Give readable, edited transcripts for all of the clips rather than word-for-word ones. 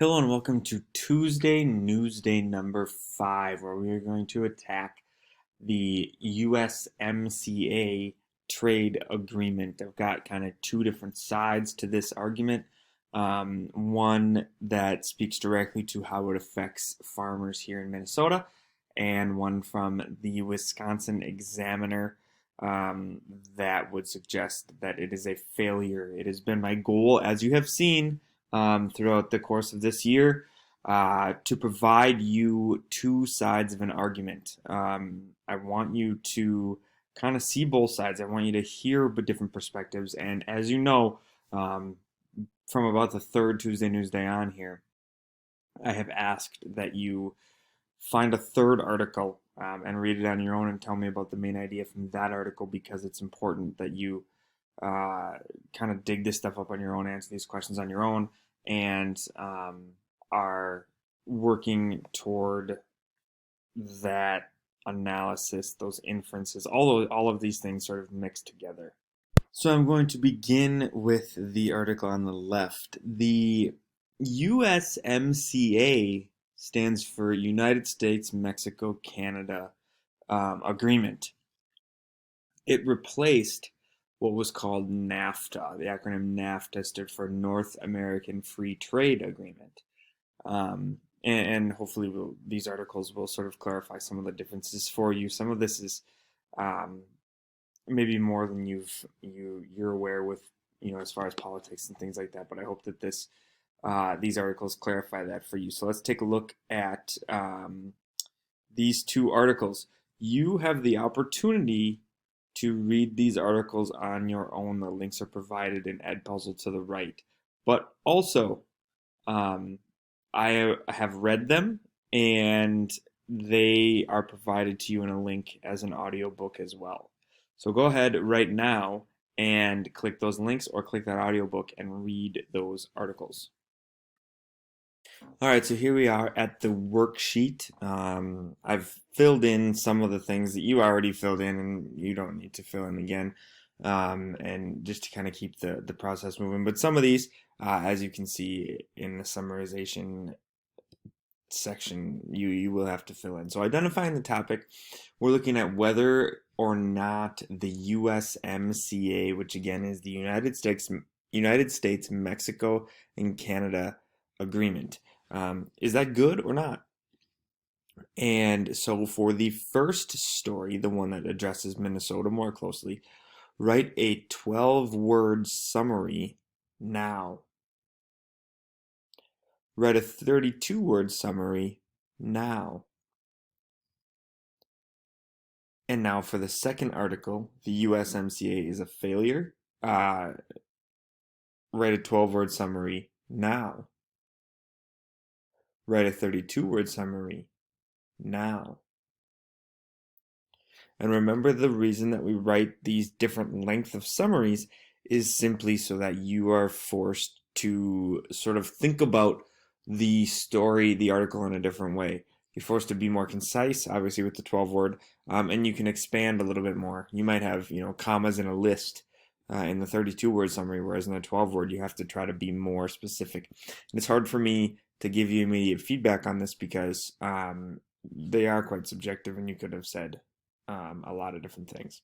Hello and welcome to Tuesday Newsday number 5, where we are going to attack the USMCA trade agreement. I've got kind of two different sides to this argument. One that speaks directly to how it affects farmers here in Minnesota, and one from the Wisconsin Examiner that would suggest that it is a failure. It has been my goal, as you have seen, throughout the course of this year, to provide you two sides of an argument. I want you to kind of see both sides. I want you to hear different perspectives. And as you know, from about the third Tuesday Newsday on here, I have asked that you find a third article and read it on your own and tell me about the main idea from that article, because it's important that you kind of dig this stuff up on your own, answer these questions on your own, and are working toward that analysis, those inferences, all of these things sort of mixed together. So I'm going to begin with the article on the left. The USMCA stands for United States, Mexico, Canada Agreement. It replaced what was called NAFTA. The acronym NAFTA stood for North American Free Trade Agreement. And hopefully these articles will sort of clarify some of the differences for you. Some of this is maybe more than you're aware with, as far as politics and things like that. But I hope that these articles clarify that for you. So let's take a look at these two articles. You have the opportunity to read these articles on your own. The links are provided in Edpuzzle to the right. But also, I have read them, and they are provided to you in a link as an audiobook as well. So go ahead right now and click those links or click that audiobook and read those articles. All right, so here we are at the worksheet. I've filled in some of the things that you already filled in, and you don't need to fill in again, and just to kind of keep the process moving. But some of these, as you can see in the summarization section, you will have to fill in. So identifying the topic, we're looking at whether or not the USMCA, which again is the United States, Mexico, and Canada agreement. Is that good or not? And so for the first story, the one that addresses Minnesota more closely, write a 12-word summary now. Write a 32-word summary now. And now for the second article, the USMCA is a failure. Write a 12-word summary now. Write a 32-word summary now. And remember, the reason that we write these different length of summaries is simply so that you are forced to sort of think about the story, the article in a different way. You're forced to be more concise, obviously, with the 12-word, and you can expand a little bit more. You might have, commas in a list in the 32-word summary, whereas in the 12-word, you have to try to be more specific. And it's hard for me to give you immediate feedback on this because they are quite subjective, and you could have said a lot of different things.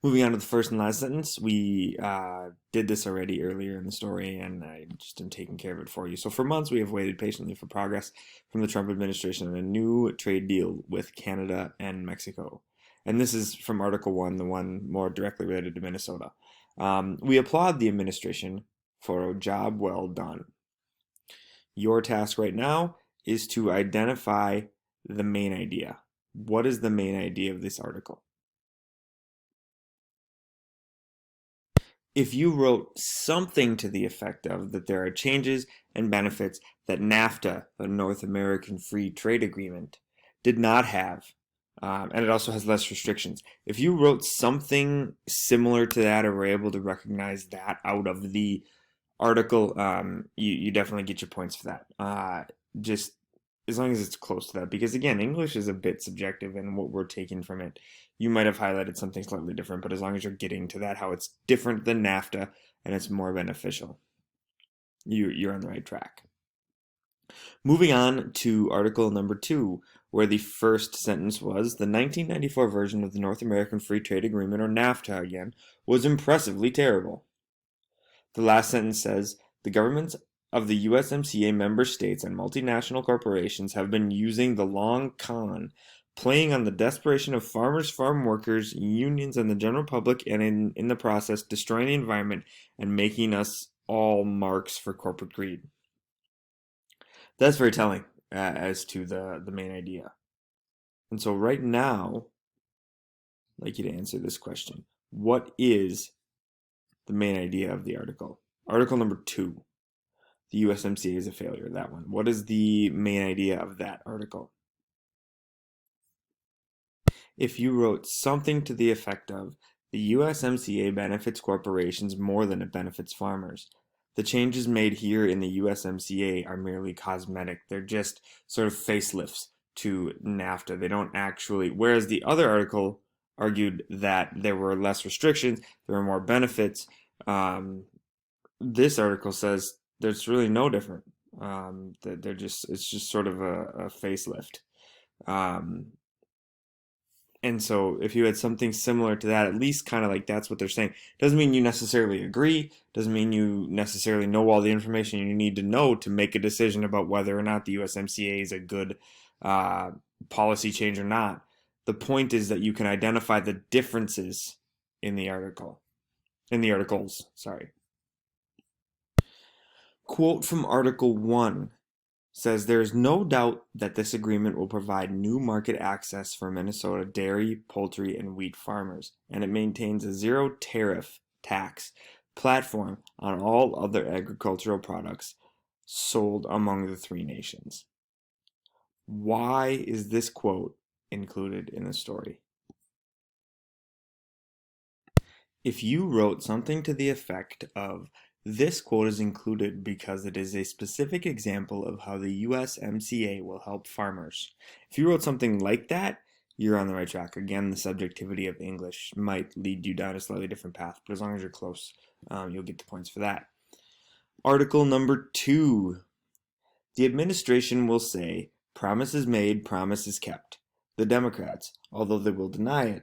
Moving on to the first and last sentence, we did this already earlier in the story, and I just am taking care of it for you. So for months, we have waited patiently for progress from the Trump administration on a new trade deal with Canada and Mexico. And this is from Article 1, the one more directly related to Minnesota. We applaud the administration for a job well done. Your task right now is to identify the main idea. What is the main idea of this article? If you wrote something to the effect of that there are changes and benefits that NAFTA, the North American Free Trade Agreement, did not have, and it also has less restrictions. If you wrote something similar to that, or were able to recognize that out of the article, you definitely get your points for that. Just as long as it's close to that, because again, English is a bit subjective in what we're taking from it. You might have highlighted something slightly different, but as long as you're getting to that, how it's different than NAFTA and it's more beneficial, you're on the right track. Moving on to article number 2, where the first sentence was the 1994 version of the North American Free Trade Agreement, or NAFTA again, was impressively terrible. The last sentence says the governments of the USMCA member states and multinational corporations have been using the long con, playing on the desperation of farmers, farm workers, unions, and the general public, and in the process destroying the environment and making us all marks for corporate greed. That's very telling as to the main idea. And so right now, I'd like you to answer this question. What is the main idea of the article? Article number 2. The USMCA is a failure, that one. What is the main idea of that article? If you wrote something to the effect of, the USMCA benefits corporations more than it benefits farmers. The changes made here in the USMCA are merely cosmetic. They're just sort of facelifts to NAFTA. They don't actually, whereas the other article argued that there were less restrictions, there were more benefits. This article says there's really no different. They're just, it's just sort of a facelift. Um, and so if you had something similar to that, at least kind of like that's what they're saying. Doesn't mean you necessarily agree, doesn't mean you necessarily know all the information you need to know to make a decision about whether or not the USMCA is a good uh, policy change or not. The point is that you can identify the differences in the articles, sorry. Quote from Article 1 says there is no doubt that this agreement will provide new market access for Minnesota dairy, poultry, and wheat farmers, and it maintains a zero tariff tax platform on all other agricultural products sold among the three nations. Why is this quote included in the story? If you wrote something to the effect of, this quote is included because it is a specific example of how the USMCA will help farmers. If you wrote something like that, you're on the right track. Again, the subjectivity of English might lead you down a slightly different path, but as long as you're close, you'll get the points for that. Article number 2. The administration will say, promises made, promises kept. The Democrats, although they will deny it,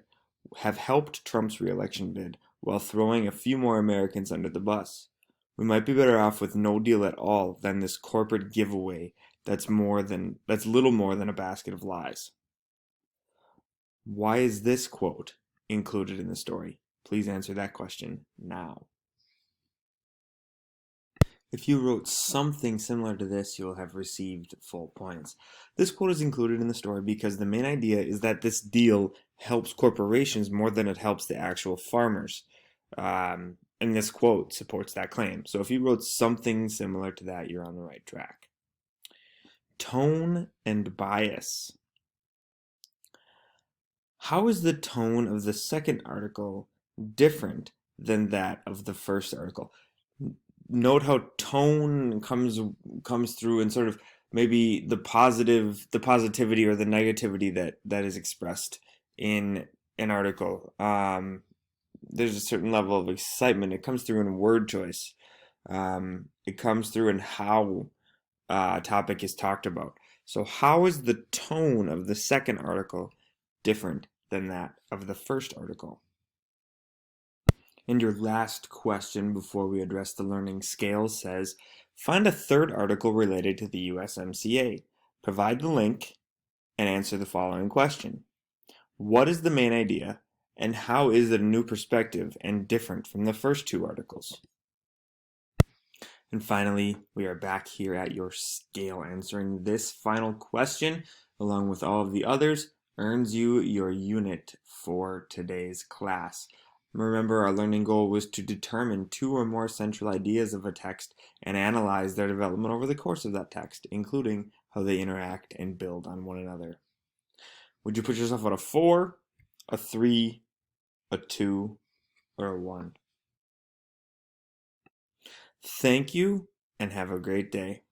have helped Trump's re-election bid while throwing a few more Americans under the bus. We might be better off with no deal at all than this corporate giveaway that's little more than a basket of lies. Why is this quote included in the story? Please answer that question now. If you wrote something similar to this, you'll have received full points. This quote is included in the story because the main idea is that this deal helps corporations more than it helps the actual farmers. And this quote supports that claim. So if you wrote something similar to that, you're on the right track. Tone and bias. How is the tone of the second article different than that of the first article? Note how tone comes through and sort of maybe the positivity or the negativity that is expressed in an article. There's a certain level of excitement. It comes through in word choice. It comes through in how a topic is talked about. So how is the tone of the second article different than that of the first article? And your last question before we address the learning scales says, find a third article related to the USMCA. Provide the link and answer the following question. What is the main idea and how is it a new perspective and different from the first two articles? And finally, we are back here at your scale. Answering this final question, along with all of the others, earns you your unit for today's class. Remember, our learning goal was to determine two or more central ideas of a text and analyze their development over the course of that text, including how they interact and build on one another. Would you put yourself at a 4, a 3, a 2, or a 1? Thank you, and have a great day.